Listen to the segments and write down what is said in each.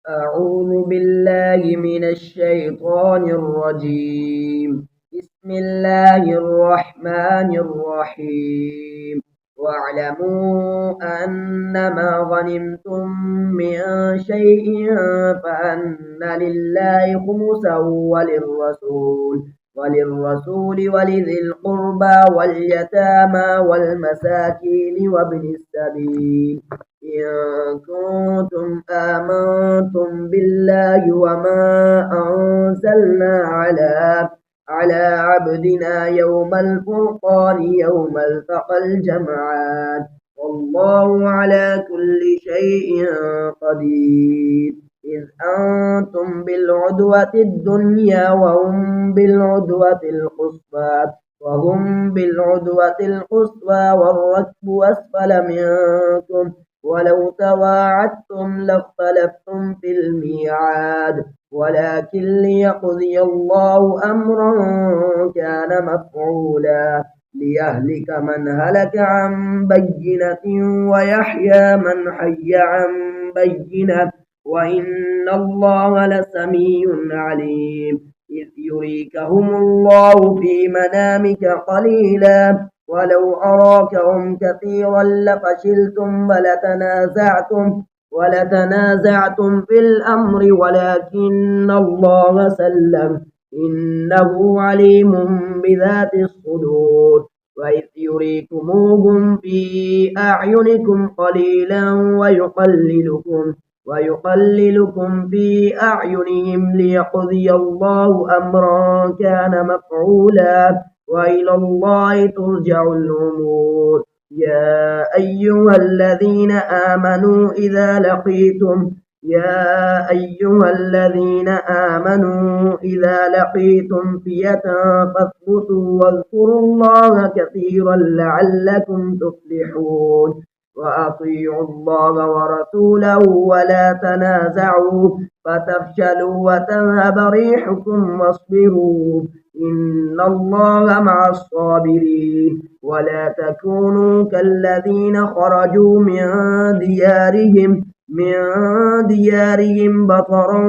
أعوذ بالله من الشيطان الرجيم. بسم الله الرحمن الرحيم. واعلموا أنما غنمتم من شيء فأن لله خمسه وللرسول ولذي القربى واليتامى والمساكين وابن السبيل إن كنتم آمنتم بالله وما أنزلنا على عبدنا يوم الفرقان يوم التقى الجمعان والله على كل شيء قدير. إذ أنتم بالعدوة الدنيا وهم بالعدوة القصوى والركب أسفل منكم ولو تواعدتم لاختلفتم في الميعاد ولكن ليقضي الله أمرا كان مفعولا ليهلك من هلك عن بينة ويحيى من حي عن بينة وإن الله لسميع عليم. إذ يريكهم الله في منامك قليلا ولو أراكهم كثيرا لفشلتم ولتنازعتم في الأمر ولكن الله سلم إنه عليم بذات الصدور. وإذ يريكموهم في أعينكم قليلا ويقللكم في أعينهم ليقضي الله أمرا كان مفعولا وإلى الله ترجع الأمور. يا أيها الذين آمنوا إذا لقيتم فئة فاثبتوا واذكروا الله كثيرا لعلكم تفلحون. وأطيعوا الله ورسوله ولا تنازعوا فتفشلوا وتذهب ريحكم واصبروا إن الله مع الصابرين. ولا تكونوا كالذين خرجوا من ديارهم بطرا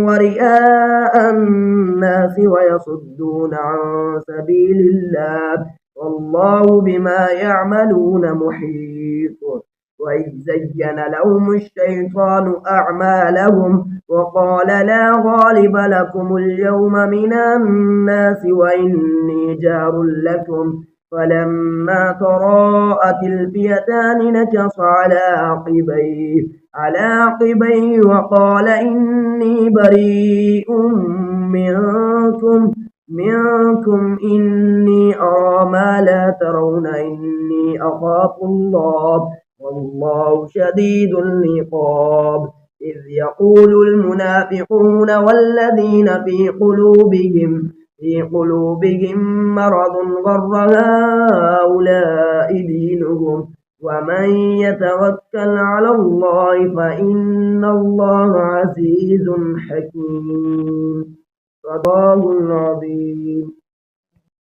ورئاء الناس ويصدون عن سبيل الله والله بما يعملون محيط. وإذ زين لهم الشيطان أعمالهم وقال لا غالب لكم اليوم من الناس وإني جار لكم فلما تراءت الفئتان نكص على عقبيه وقال إني بريء منكم إني أرى ما لا ترون إني أخاف الله والله شديد العقاب. إذ يقول المنافقون والذين في قلوبهم مرض غر هؤلاء دينهم ومن يتوكل على الله فإن الله عزيز حكيم. صدق الله العظيم.